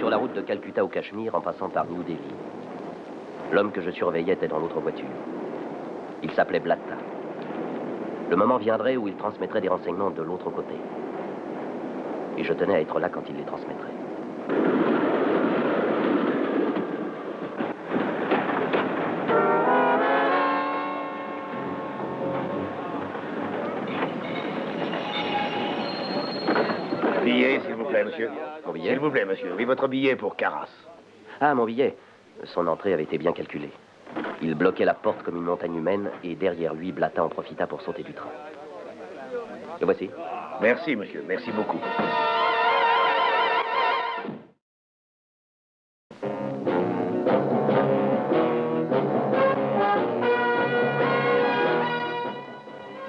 sur la route de Calcutta au Cachemire en passant par New Delhi. L'homme que je surveillais était dans l'autre voiture. Il s'appelait Blatta. Le moment viendrait où il transmettrait des renseignements de l'autre côté. Et je tenais à être là quand il les transmettrait. Billet, s'il vous plaît, monsieur. Mon billet? S'il vous plaît, monsieur. Oui, votre billet pour Carras. Ah, mon billet. Son entrée avait été bien calculée. Il bloquait la porte comme une montagne humaine et derrière lui, Blatta en profita pour sauter du train. Le voici. Merci, monsieur. Merci beaucoup.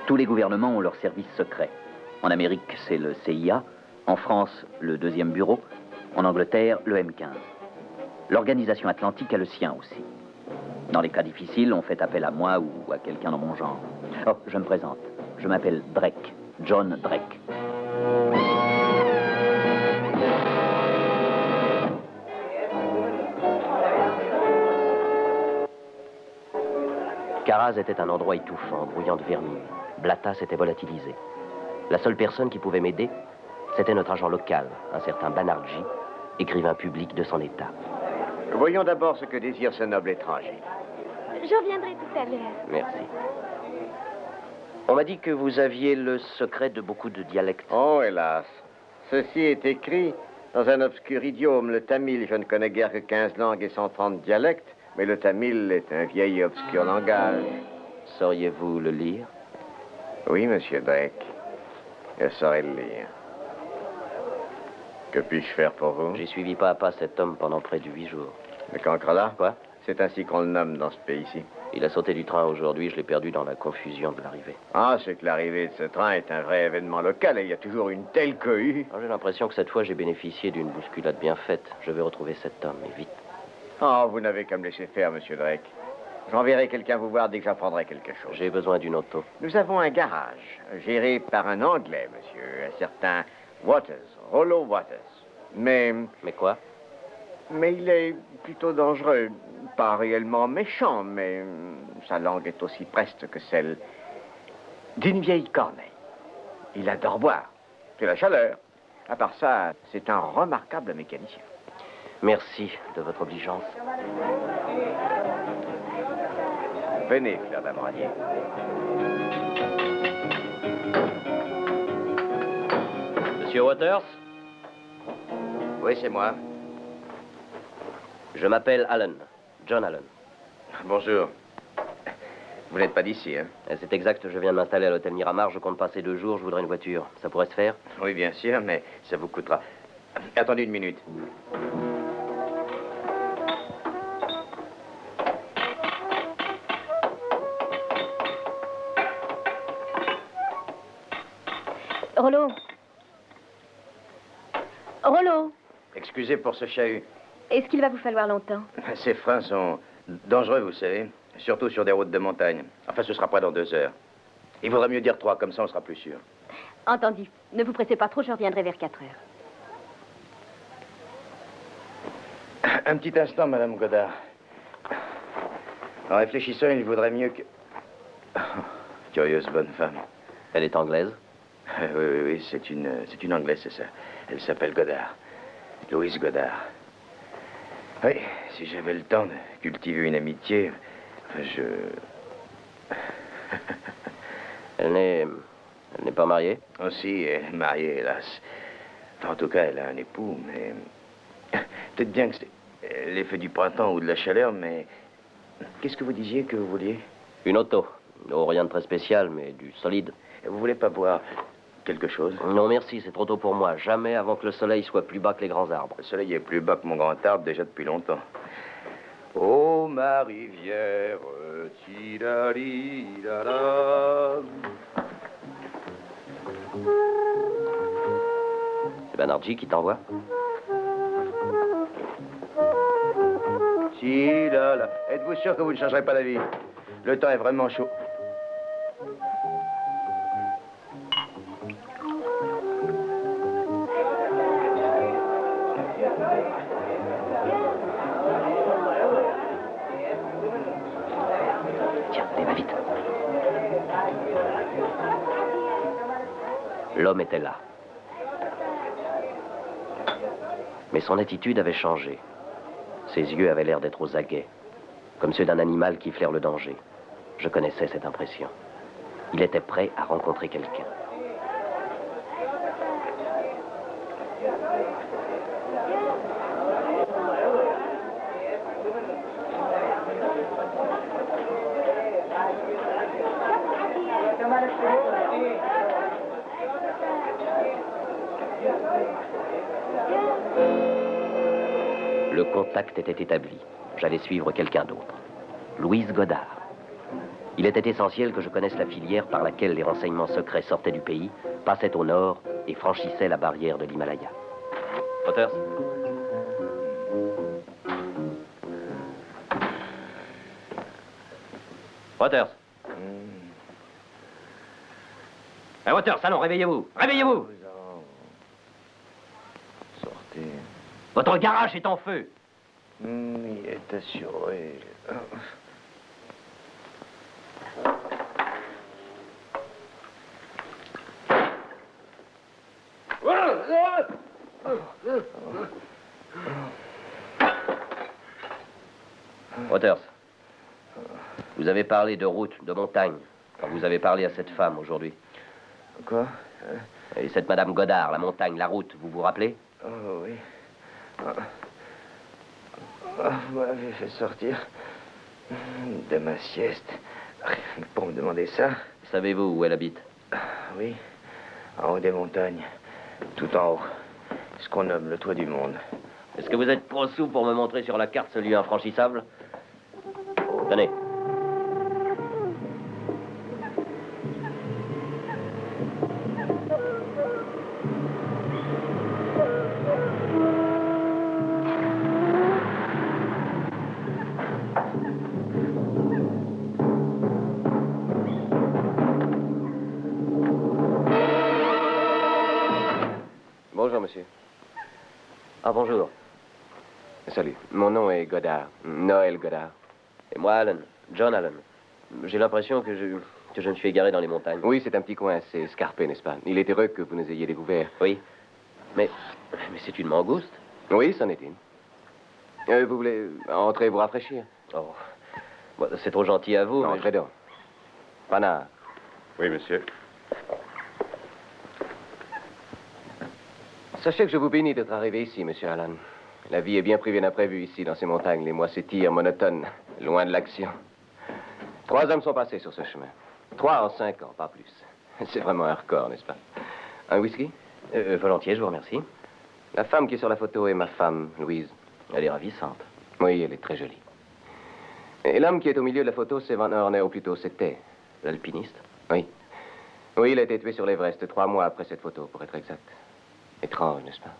Tous les gouvernements ont leurs services secrets. En Amérique, c'est le CIA. En France, le 2e bureau. En Angleterre, le M15. L'organisation atlantique a le sien aussi. Dans les cas difficiles, on fait appel à moi ou à quelqu'un dans mon genre. Oh, je me présente. Je m'appelle Drake. John Drake. Carras était un endroit étouffant, brouillant de vermine. Blatta s'était volatilisé. La seule personne qui pouvait m'aider, c'était notre agent local, un certain Banerjee, écrivain public de son état. Voyons d'abord ce que désire ce noble étranger. Je reviendrai tout à l'heure. Merci. On m'a dit que vous aviez le secret de beaucoup de dialectes. Oh, hélas. Ceci est écrit dans un obscur idiome, le tamil. Je ne connais guère que 15 langues et 130 dialectes, mais le tamil est un vieil et obscur langage. Sauriez-vous le lire? Oui, monsieur Drake. Je saurais le lire. Que puis-je faire pour vous? J'ai suivi pas à pas cet homme pendant près de 8 jours. Le cancrelat? Quoi? C'est ainsi qu'on le nomme dans ce pays-ci. Il a sauté du train aujourd'hui, je l'ai perdu dans la confusion de l'arrivée. Ah, c'est que l'arrivée de ce train est un vrai événement local et il y a toujours une telle cohue. J'ai l'impression que cette fois, j'ai bénéficié d'une bousculade bien faite. Je vais retrouver cet homme, et vite. Oh, vous n'avez qu'à me laisser faire, monsieur Drake. J'enverrai quelqu'un vous voir dès que j'apprendrai quelque chose. J'ai besoin d'une auto. Nous avons un garage, géré par un Anglais, monsieur, un certain Waters, Rollo Waters. Mais quoi? Mais il est plutôt dangereux. Pas réellement méchant, mais sa langue est aussi preste que celle d'une vieille corneille. Il adore boire. C'est la chaleur. À part ça, c'est un remarquable mécanicien. Merci de votre obligeance. Venez, Fleur d'Abradier. Monsieur Waters? Oui, c'est moi. Je m'appelle Allen. John Allen. Bonjour. Vous n'êtes pas d'ici, hein? C'est exact, je viens de m'installer à l'hôtel Miramar. Je compte passer 2 jours, je voudrais une voiture. Ça pourrait se faire? Oui, bien sûr, mais ça vous coûtera. Attendez une minute. Rollo. Rollo. Excusez pour ce chahut. Est-ce qu'il va vous falloir longtemps? Ces freins sont dangereux, vous savez. Surtout sur des routes de montagne. Enfin, ce sera pas dans 2 heures. Il vaudrait mieux dire 3, comme ça on sera plus sûr. Entendu. Ne vous pressez pas trop, je reviendrai vers 4 heures. Un petit instant, Madame Godard. En réfléchissant, il vaudrait mieux que... Curieuse bonne femme. Elle est anglaise? Oui, c'est une Anglaise, c'est ça. Elle s'appelle Godard. Louise Godard. Oui, si j'avais le temps de cultiver une amitié, je... Elle n'est pas mariée? Aussi, elle est mariée, hélas. En tout cas, elle a un époux, mais... Peut-être bien que c'est l'effet du printemps ou de la chaleur, mais... Qu'est-ce que vous disiez que vous vouliez? Une auto. Oh, rien de très spécial, mais du solide. Vous voulez pas boire quelque chose? Non, merci, c'est trop tôt pour moi. Jamais avant que le soleil soit plus bas que les grands arbres. Le soleil est plus bas que mon grand arbre déjà depuis longtemps. Oh, ma rivière, tidalidala. C'est Banerjee qui t'envoie? Tidala. Êtes-vous sûr que vous ne changerez pas d'avis? Le temps est vraiment chaud. L'homme était là. Mais son attitude avait changé. Ses yeux avaient l'air d'être aux aguets, comme ceux d'un animal qui flaire le danger. Je connaissais cette impression. Il était prêt à rencontrer quelqu'un. Le contact était établi. J'allais suivre quelqu'un d'autre. Louise Godard. Il était essentiel que je connaisse la filière par laquelle les renseignements secrets sortaient du pays, passaient au nord et franchissaient la barrière de l'Himalaya. Waters. Waters. Hey, Waters, allons, réveillez-vous. Réveillez-vous. Sortez. Votre garage est en feu. Il est assuré. Waters, vous avez parlé de route, de montagne, quand vous avez parlé à cette femme aujourd'hui. Quoi? Et cette Madame Godard, la montagne, la route, vous vous rappelez? Oh oui. Vous m'avez fait sortir de ma sieste pour me demander ça. Savez-vous où elle habite? Oui, en haut des montagnes, tout en haut. Ce qu'on nomme le toit du monde. Est-ce que vous êtes trop souple pour me montrer sur la carte ce lieu infranchissable? Tenez. Bonjour, monsieur. Ah, bonjour. Salut. Mon nom est Godard. Noël Godard. Et moi, Allen. John Allen. J'ai l'impression que je me suis égaré dans les montagnes. Oui, c'est un petit coin assez escarpé, n'est-ce pas? Il est heureux que vous nous ayez découvert. Oui. Mais c'est une mangouste. Oui, c'en est une. Vous voulez entrer vous rafraîchir? Oh. Bon, c'est trop gentil à vous, mais... Entrez donc. Panard. Oui, monsieur. Sachez que je vous bénis d'être arrivé ici, monsieur Allen. La vie est bien privée d'imprévus ici, dans ces montagnes. Les mois s'étirent, monotones, loin de l'action. 3 hommes sont passés sur ce chemin. 3 en 5 ans, pas plus. C'est vraiment un record, n'est-ce pas? Un whisky? Volontiers, je vous remercie. La femme qui est sur la photo est ma femme, Louise. Elle est ravissante. Oui, elle est très jolie. Et l'homme qui est au milieu de la photo, c'est Van Horner, ou plutôt c'était. L'alpiniste? Oui. Oui, il a été tué sur l'Everest 3 mois après cette photo, pour être exact. Étrange, n'est-ce pas?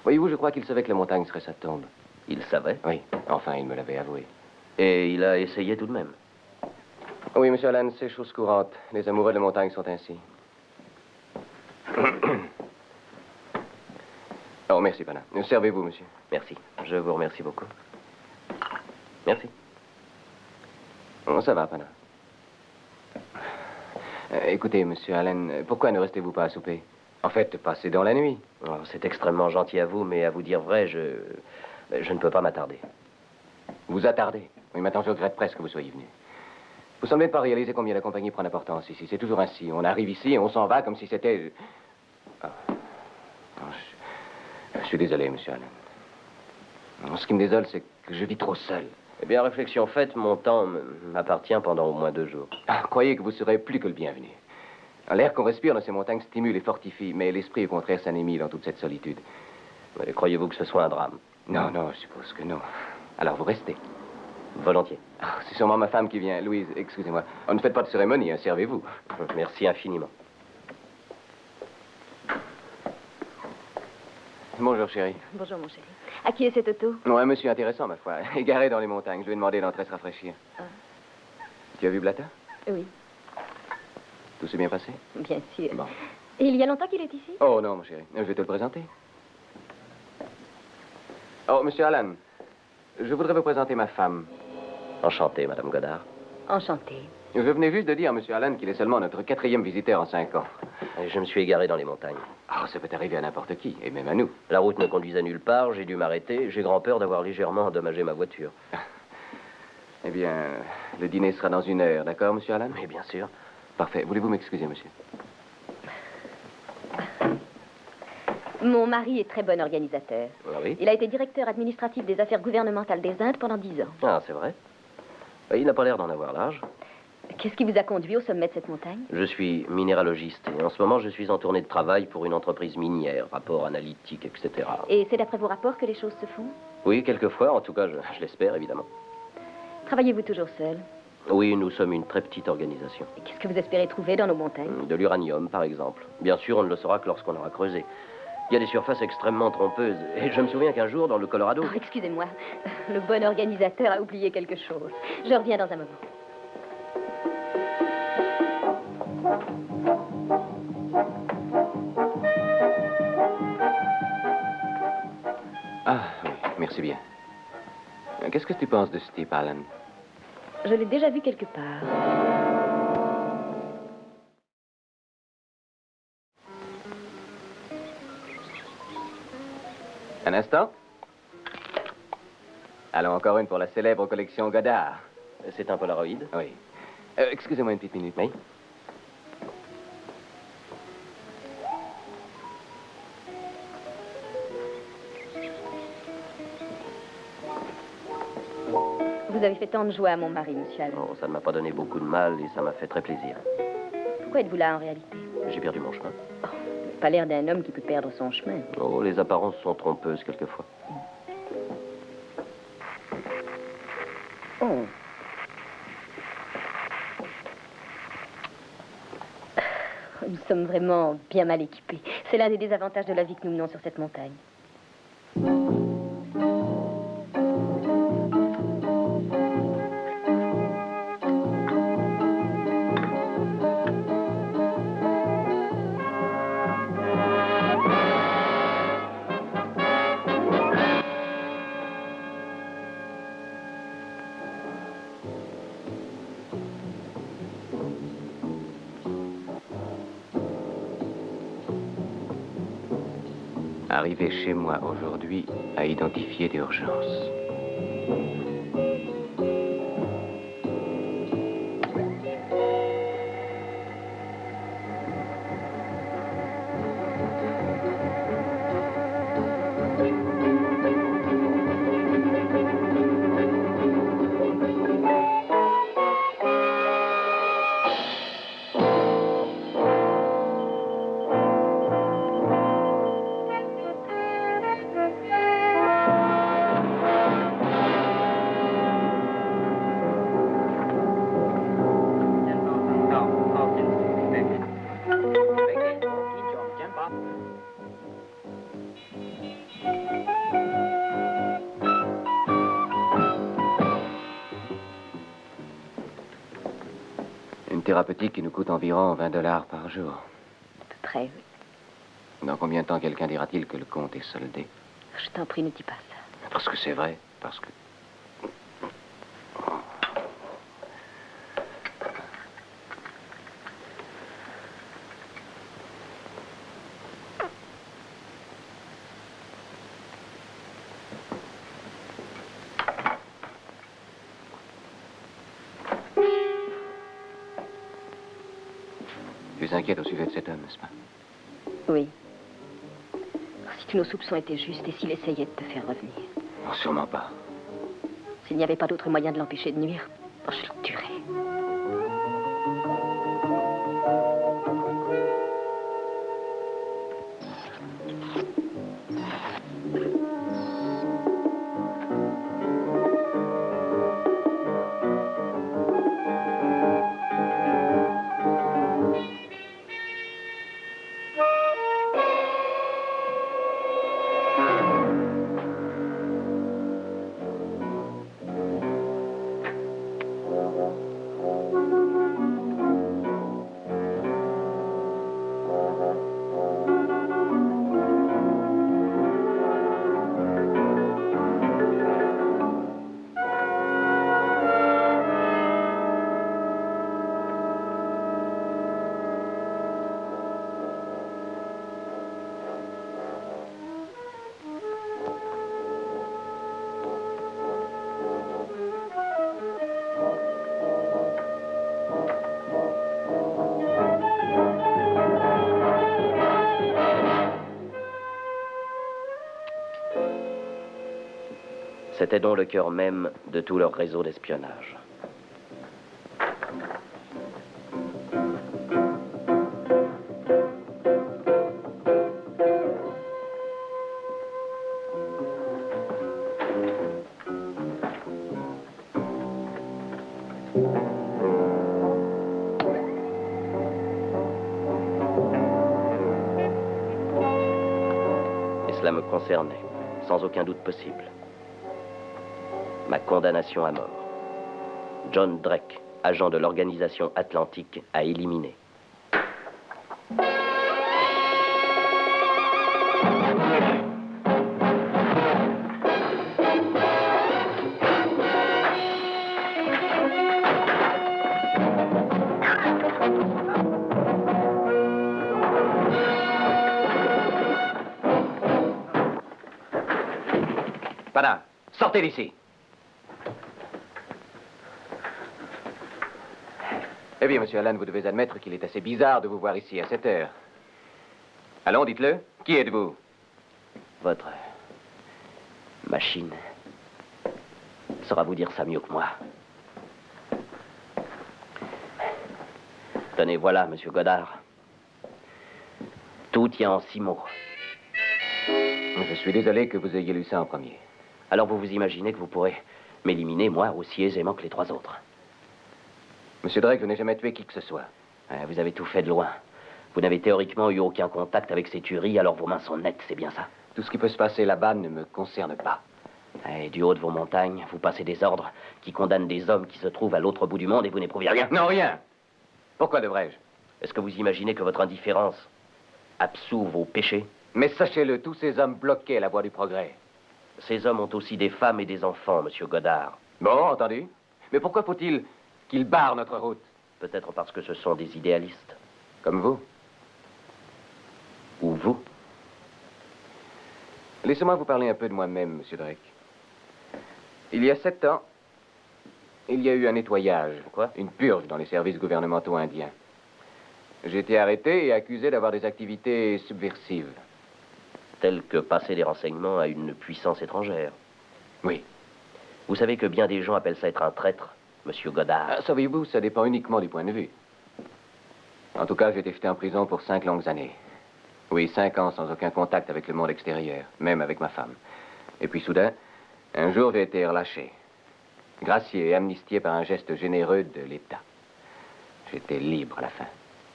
Voyez-vous, je crois qu'il savait que la montagne serait sa tombe. Il savait? Oui, enfin, il me l'avait avoué. Et il a essayé tout de même. Oui, monsieur Allen, c'est chose courante. Les amoureux de la montagne sont ainsi. Oh, merci, Pana. Servez-vous, monsieur. Merci. Je vous remercie beaucoup. Merci. Oh, ça va, Pana. Écoutez, monsieur Allen, pourquoi ne restez-vous pas à souper? En fait, passez dans la nuit. Oh, c'est extrêmement gentil à vous, mais à vous dire vrai, je ne peux pas m'attarder. Vous attardez. Oui, maintenant, je regrette presque que vous soyez venu. Vous semblez ne pas réaliser combien la compagnie prend d'importance ici. C'est toujours ainsi. On arrive ici et on s'en va comme si c'était... Ah. Non, je suis désolé, monsieur Allen. Ce qui me désole, c'est que je vis trop seul. Eh bien, réflexion faite, mon temps m'appartient pendant au moins 2 jours. Croyez que vous serez plus que le bienvenu. L'air qu'on respire dans ces montagnes stimule et fortifie, mais l'esprit, au contraire, s'anémie dans toute cette solitude. Mais croyez-vous que ce soit un drame? Non, non, je suppose que non. Alors, vous restez. Volontiers. Ah, c'est sûrement ma femme qui vient. Louise, excusez-moi. Oh, ne faites pas de cérémonie, hein, servez-vous. Merci infiniment. Bonjour, chérie. Bonjour, mon chéri. À qui est cet auto? Non, un monsieur intéressant, ma foi. Égaré dans les montagnes. Je lui ai demandé d'entrer se rafraîchir. Ah. Tu as vu Blatta? Oui, Tout s'est bien passé? bien sûr. Bon. Et il y a longtemps qu'il est ici? Oh, non, mon chéri. Je vais te le présenter. Oh, monsieur Allen, je voudrais vous présenter ma femme. Enchanté, Madame Godard. Enchantée. Je venais juste de dire à M. Allen qu'il est seulement notre 4e visiteur en 5 ans. Et je me suis égaré dans les montagnes. Ah, ça peut arriver à n'importe qui, et même à nous. La route ne conduisait nulle part, j'ai dû m'arrêter. J'ai grand peur d'avoir légèrement endommagé ma voiture. Eh bien, le dîner sera dans 1 heure, d'accord, M. Allen? Oui, bien sûr. Parfait. Voulez-vous m'excuser, monsieur? Mon mari est très bon organisateur. Ah oui? Il a été directeur administratif des affaires gouvernementales des Indes pendant 10 ans. Ah, c'est vrai? Il n'a pas l'air d'en avoir l'âge. Qu'est-ce qui vous a conduit au sommet de cette montagne? Je suis minéralogiste et en ce moment, je suis en tournée de travail pour une entreprise minière, rapport analytique, etc. Et c'est d'après vos rapports que les choses se font? Oui, quelquefois, en tout cas, je l'espère, évidemment. Travaillez-vous toujours seul? Oui, nous sommes une très petite organisation. Et qu'est-ce que vous espérez trouver dans nos montagnes? De l'uranium, par exemple. Bien sûr, on ne le saura que lorsqu'on aura creusé. Il y a des surfaces extrêmement trompeuses. Et je me souviens qu'un jour, dans le Colorado... Oh, excusez-moi, le bon organisateur a oublié quelque chose. Je reviens dans un moment. Ah, oui, merci bien. Qu'est-ce que tu penses de Steve Allen? Je l'ai déjà vu quelque part. Un instant. Allons, encore une pour la célèbre collection Goddard. C'est un Polaroid? Oui. Excusez-moi une petite minute. Oui. Vous avez fait tant de joie à mon mari, monsieur Allen. Oh, ça ne m'a pas donné beaucoup de mal et ça m'a fait très plaisir. Pourquoi êtes-vous là en réalité? J'ai perdu mon chemin. Oh, vous n'avez pas l'air d'un homme qui peut perdre son chemin. Oh, les apparences sont trompeuses quelquefois. Oh. Nous sommes vraiment bien mal équipés. C'est l'un des désavantages de la vie que nous menons sur cette montagne. Arrivé chez moi aujourd'hui à identifier d'urgence. Une thérapeutique qui nous coûte environ $20 par jour. À peu près, oui. Dans combien de temps quelqu'un dira-t-il que le compte est soldé? Je t'en prie, ne dis pas ça. Parce que c'est vrai, parce que... Tu es inquiète au sujet de cet homme, n'est-ce pas? Oui. Si tous nos soupçons étaient justes et s'il essayait de te faire revenir. Non, sûrement pas. S'il n'y avait pas d'autre moyen de l'empêcher de nuire, je le tuerais. C'était donc le cœur même de tout leur réseau d'espionnage. Cela me concernait, sans aucun doute possible. Ma condamnation à mort. John Drake, agent de l'organisation Atlantique, a éliminé. Pana, sortez d'ici. Eh bien, monsieur Allen, vous devez admettre qu'il est assez bizarre de vous voir ici à cette heure. Allons, dites-le. Qui êtes-vous? Votre machine saura vous dire ça mieux que moi. Tenez, voilà, monsieur Goddard. Tout tient en 6 mots. Je suis désolé que vous ayez lu ça en premier. Alors vous vous imaginez que vous pourrez m'éliminer, moi, aussi aisément que les 3 autres. Monsieur Drake, je n'ai jamais tué qui que ce soit. Vous avez tout fait de loin. Vous n'avez théoriquement eu aucun contact avec ces tueries, alors vos mains sont nettes, c'est bien ça? Tout ce qui peut se passer là-bas ne me concerne pas. Et du haut de vos montagnes, vous passez des ordres qui condamnent des hommes qui se trouvent à l'autre bout du monde et vous n'éprouvez rien? Non, rien. Pourquoi devrais-je? Est-ce que vous imaginez que votre indifférence absout vos péchés? Mais sachez-le, tous ces hommes bloquaient la voie du progrès. Ces hommes ont aussi des femmes et des enfants, monsieur Goddard. Bon, entendu. Mais pourquoi faut-il qu'ils barrent notre route? Peut-être parce que ce sont des idéalistes. Comme vous. Ou vous. Laissez-moi vous parler un peu de moi-même, monsieur Drake. Il y a 7 ans, il y a eu un nettoyage. Quoi? Une purge dans les services gouvernementaux indiens. J'ai été arrêté et accusé d'avoir des activités subversives. Telles que passer des renseignements à une puissance étrangère. Oui. Vous savez que bien des gens appellent ça être un traître, monsieur Goddard. Ah, savez-vous, ça dépend uniquement du point de vue. En tout cas, j'ai été jeté en prison pour 5 longues années. Oui, 5 ans sans aucun contact avec le monde extérieur, même avec ma femme. Et puis soudain, un jour, j'ai été relâché. Gracié et amnistié par un geste généreux de l'État. J'étais libre à la fin.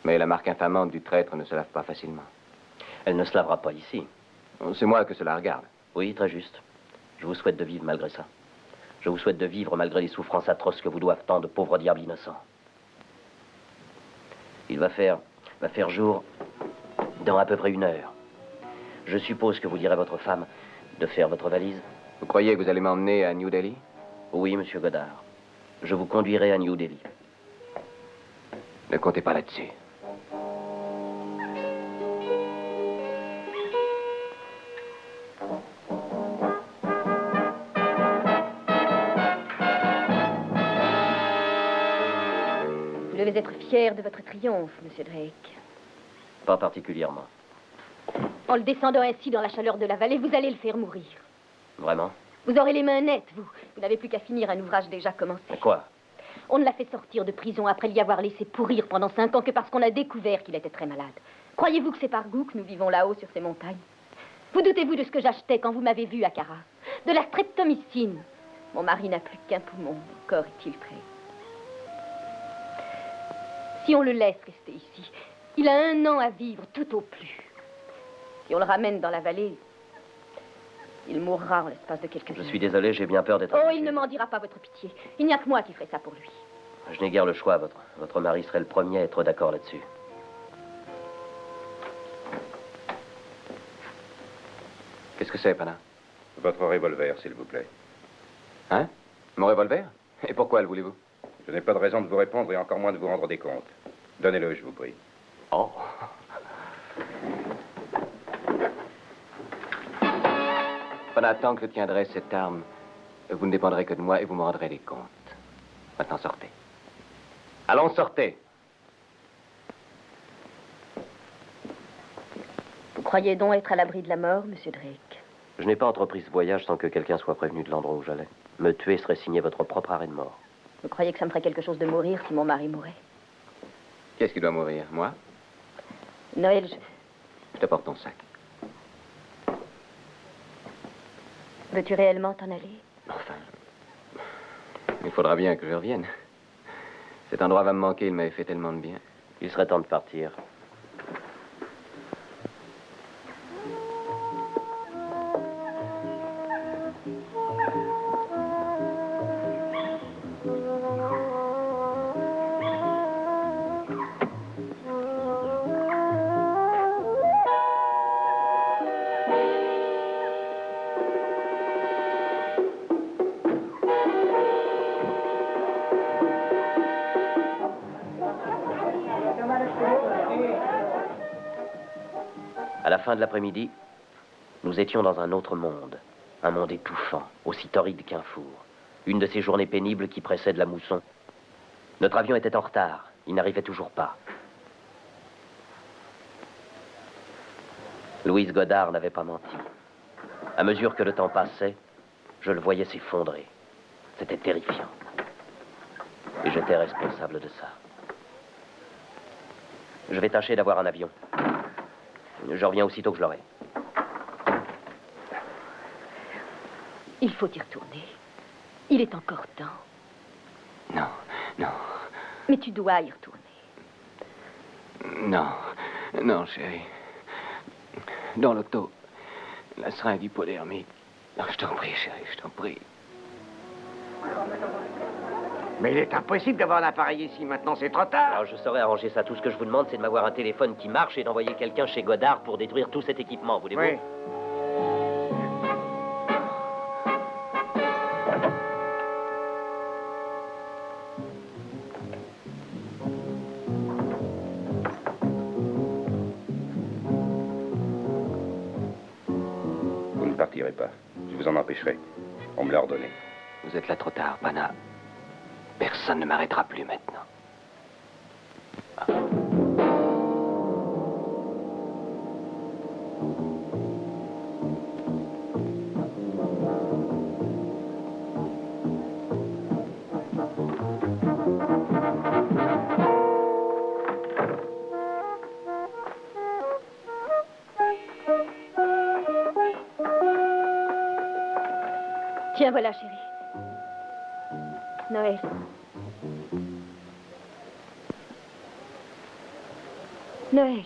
Mais la marque infamante du traître ne se lave pas facilement. Elle ne se lavera pas ici. C'est moi que cela regarde. Oui, très juste. Je vous souhaite de vivre malgré ça. Je vous souhaite de vivre malgré les souffrances atroces que vous doivent tant de pauvres diables innocents. Il va faire jour dans à peu près 1 heure. Je suppose que vous direz à votre femme de faire votre valise. Vous croyez que vous allez m'emmener à New Delhi? Oui, monsieur Goddard. Je vous conduirai à New Delhi. Ne comptez pas là-dessus. Vous devez être fier de votre triomphe, monsieur Drake. Pas particulièrement. En le descendant ainsi dans la chaleur de la vallée, vous allez le faire mourir. Vraiment? Vous aurez les mains nettes, vous. Vous n'avez plus qu'à finir un ouvrage déjà commencé. Mais quoi? On ne l'a fait sortir de prison après l'y avoir laissé pourrir pendant 5 ans que parce qu'on a découvert qu'il était très malade. Croyez-vous que c'est par goût que nous vivons là-haut sur ces montagnes? Vous doutez-vous de ce que j'achetais quand vous m'avez vu à Caras? De la streptomycine. Mon mari n'a plus qu'un poumon. Mon corps est illustré. Si on le laisse rester ici, il a 1 an à vivre, tout au plus. Si on le ramène dans la vallée, il mourra en l'espace de quelques heures. Je suis désolé, j'ai bien peur d'être... Oh, obligé. il ne m'en dira pas votre pitié. Il n'y a que moi qui ferai ça pour lui. Je n'ai guère le choix. Votre mari serait le premier à être d'accord là-dessus. Qu'est-ce que c'est, Pana? Votre revolver, s'il vous plaît. Hein? Mon revolver? Et pourquoi le voulez-vous? Je n'ai pas de raison de vous répondre et encore moins de vous rendre des comptes. Donnez-le, je vous prie. Oh. Pendant tant que je tiendrai cette arme, vous ne dépendrez que de moi et vous me rendrez des comptes. Maintenant, sortez. Allons, sortez. Vous croyez donc être à l'abri de la mort, monsieur Drake? Je n'ai pas entrepris ce voyage sans que quelqu'un soit prévenu de l'endroit où j'allais. Me tuer serait signer votre propre arrêt de mort. Vous croyez que ça me ferait quelque chose de mourir si mon mari mourait? Qu'est-ce qui doit mourir? Moi? Noël, Je t'apporte ton sac. veux-tu réellement t'en aller? Enfin, il faudra bien que je revienne. Cet endroit va me manquer, il m'avait fait tellement de bien. Il serait temps de partir. À la fin de l'après-midi, nous étions dans un autre monde. Un monde étouffant, aussi torride qu'un four. Une de ces journées pénibles qui précèdent la mousson. Notre avion était en retard. Il n'arrivait toujours pas. Louise Godard n'avait pas menti. À mesure que le temps passait, je le voyais s'effondrer. C'était terrifiant. Et j'étais responsable de ça. Je vais tâcher d'avoir un avion. Je reviens aussitôt que je l'aurai. Il faut y retourner. Il est encore temps. Non, non, Mais tu dois y retourner. non, non, chérie. Dans l'auto, la seringue hypodermique. Non, je t'en prie, chérie, je t'en prie. Mais il est impossible d'avoir un appareil ici. Maintenant, c'est trop tard. Alors je saurais arranger ça. Tout ce que je vous demande, c'est de m'avoir un téléphone qui marche et d'envoyer quelqu'un chez Godard pour détruire tout cet équipement. Voulez-vous? Oui. Vous ne partirez pas. Je vous en empêcherai. On me l'a ordonné. Vous êtes là trop tard, Pana. Personne ne m'arrêtera plus maintenant. Tiens, voilà, chérie. Noël. Noël.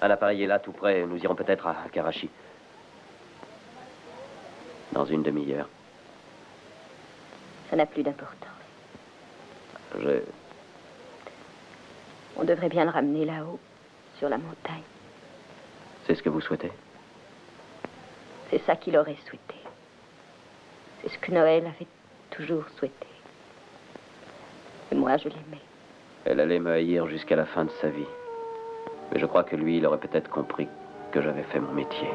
Un appareil est là, tout près. Nous irons peut-être à Karachi. Dans une demi-heure. Ça n'a plus d'importance. On devrait bien le ramener là-haut, sur la montagne. C'est ce que vous souhaitez? C'est ça qu'il aurait souhaité. C'est ce que Noël avait toujours souhaité. Et moi, je l'aimais. Elle allait me haïr jusqu'à la fin de sa vie. Mais je crois que lui, il aurait peut-être compris que j'avais fait mon métier.